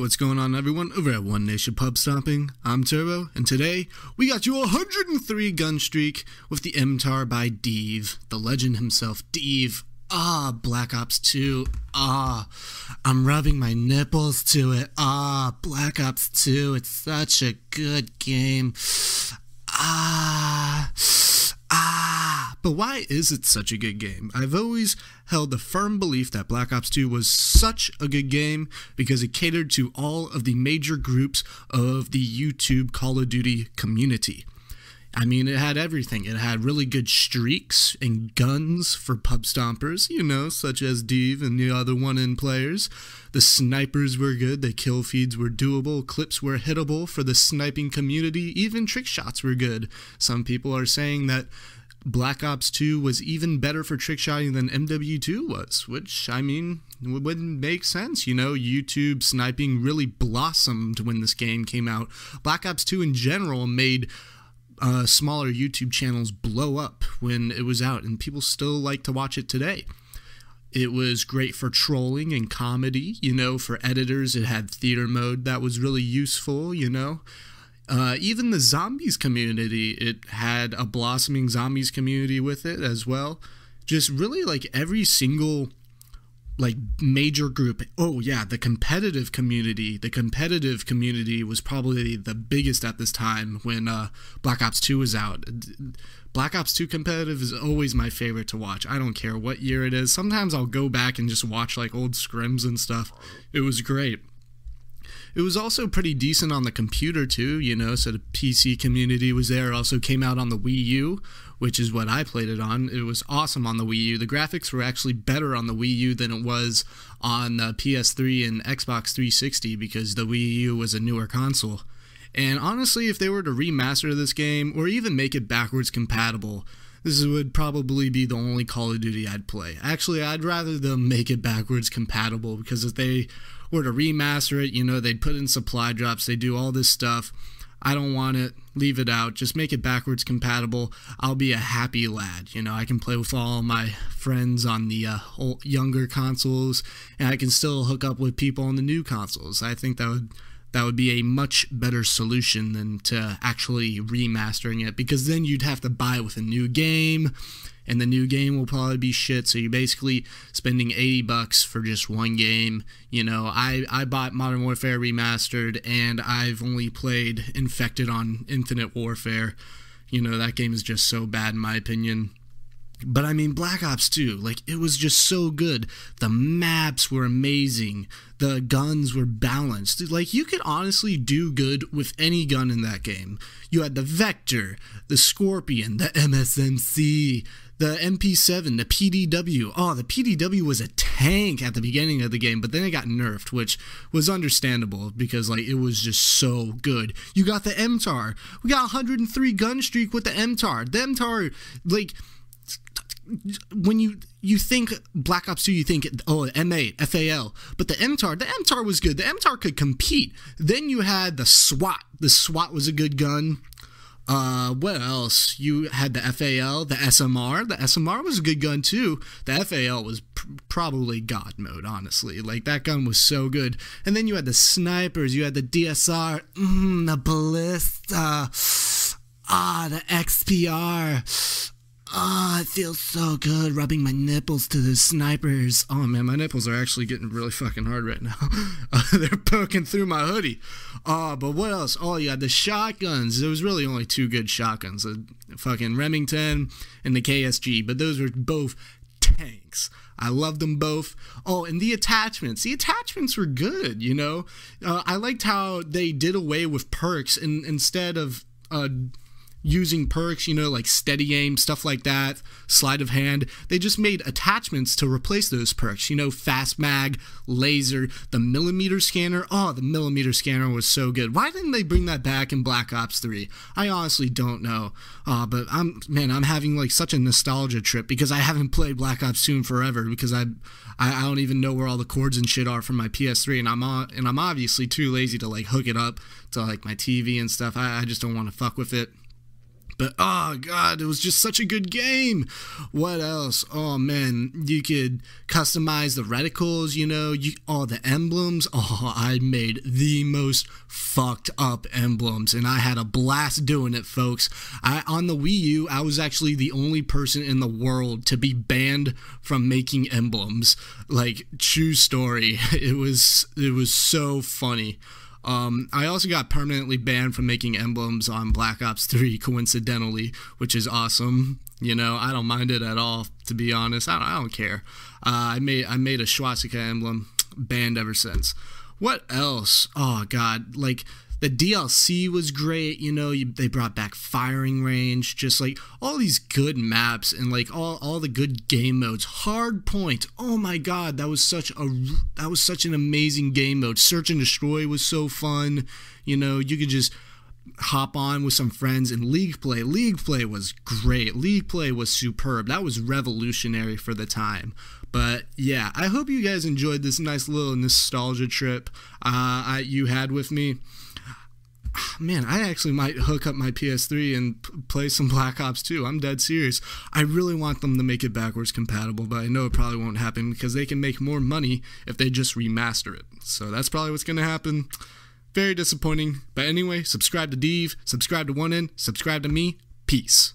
what's going on, everyone? Over at One Nation Pub Stomping, I'm Turbo, and today we got you a 103 gun streak with the MTAR by Dave, the legend himself, Dave. Black Ops 2. I'm rubbing my nipples to it. Black Ops 2. It's such a good game. But why is it such a good game? I've always held the firm belief that Black Ops 2 was such a good game because it catered to all of the major groups of the YouTube Call of Duty community. I mean, it had everything. It had really good streaks and guns for pub stompers, you know, such as Dave and the other one-in players. The snipers were good, the kill feeds were doable, clips were hittable for the sniping community, even trick shots were good. Some people are saying that Black Ops 2 was even better for trick shotting than MW2 was, which, I mean, wouldn't make sense. You know, YouTube sniping really blossomed when this game came out. Black Ops 2 in general made smaller YouTube channels blow up when it was out, and people still like to watch it today. It was great for trolling and comedy, you know, for editors. It had theater mode that was really useful, you know. Even the zombies community, it had a blossoming zombies community with it as well. Just really like every single like major group. Oh yeah, the competitive community was probably the biggest at this time when Black Ops 2 was out. Black Ops 2 competitive is always my favorite to watch. I don't care what year it is. Sometimes I'll go back and just watch like old scrims and stuff. It was great. It was also pretty decent on the computer too, you know, so the PC community was there. It also came out on the Wii U, which is what I played it on. It was awesome on the Wii U. The graphics were actually better on the Wii U than it was on the PS3 and Xbox 360 because the Wii U was a newer console. And honestly, if they were to remaster this game or even make it backwards compatible, this would probably be the only Call of Duty I'd play. Actually, I'd rather them make it backwards compatible because if they were to remaster it, you know, they'd put in supply drops, they do all this stuff. I don't want it. Leave it out. Just make it backwards compatible. I'll be a happy lad. You know, I can play with all my friends on the younger consoles, and I can still hook up with people on the new consoles. I think that would be a much better solution than to actually remastering it, because then you'd have to buy it with a new game, and the new game will probably be shit, so you're basically spending $80 for just one game. You know, I bought Modern Warfare Remastered, and I've only played Infected on Infinite Warfare. You know, that game is just so bad in my opinion. But I mean, Black Ops 2, like, it was just so good. The maps were amazing. The guns were balanced. Like, you could honestly do good with any gun in that game. You had the Vector, the Scorpion, the MSMC, the MP7, the PDW. Oh, the PDW was a tank at the beginning of the game, but then it got nerfed, which was understandable because, like, it was just so good. You got the MTAR. We got 103 gun streak with the MTAR. The MTAR, like, when you think Black Ops 2, you think, oh, M8, FAL, but the MTAR was good. The MTAR could compete. Then you had the SWAT. The SWAT was a good gun. What else? You had the FAL, the SMR. The SMR was a good gun too. The FAL was probably God mode, honestly. Like, that gun was so good. And then you had the snipers. You had the DSR, the ballista, the XPR. It feels so good rubbing my nipples to the snipers. Oh man, my nipples are actually getting really fucking hard right now. They're poking through my hoodie. But what else? Oh, you had the shotguns. There was really only two good shotguns. The fucking Remington and the KSG, but those were both tanks. I loved them both. Oh, and the attachments. The attachments were good, you know? I liked how they did away with perks and instead of using perks, you know, like steady aim, stuff like that, sleight of hand. They just made attachments to replace those perks, you know, fast mag, laser, the millimeter scanner. Oh, the millimeter scanner was so good. Why didn't they bring that back in Black Ops 3? I honestly don't know. But I'm having like such a nostalgia trip because I haven't played Black Ops 2 in forever because I don't even know where all the cords and shit are from my PS3, and I'm obviously too lazy to like hook it up to like my TV and stuff. I just don't want to fuck with it. But oh god, it was just such a good game. What else? Oh man, you could customize the reticles, all the emblems. Oh, I made the most fucked up emblems, and I had a blast doing it, folks. On the Wii U, I was actually the only person in the world to be banned from making emblems. Like, true story. It was so funny. I also got permanently banned from making emblems on Black Ops 3, coincidentally, which is awesome. I don't mind it at all, to be honest. I don't care. I made a swastika emblem, banned ever since. What else? Oh god, like the DLC was great. They brought back firing range, just like all these good maps and like all the good game modes. Hardpoint, oh my god, that was such an amazing game mode. Search and destroy was so fun. You could just hop on with some friends and league play. League play was great. League play was superb. That was revolutionary for the time. But yeah, I hope you guys enjoyed this nice little nostalgia trip you had with me. Man, I actually might hook up my PS3 and play some Black Ops 2. I'm dead serious. I really want them to make it backwards compatible, but I know it probably won't happen because they can make more money if they just remaster it. So that's probably what's going to happen. Very disappointing. But anyway, subscribe to Deve, subscribe to 1N, subscribe to me. Peace.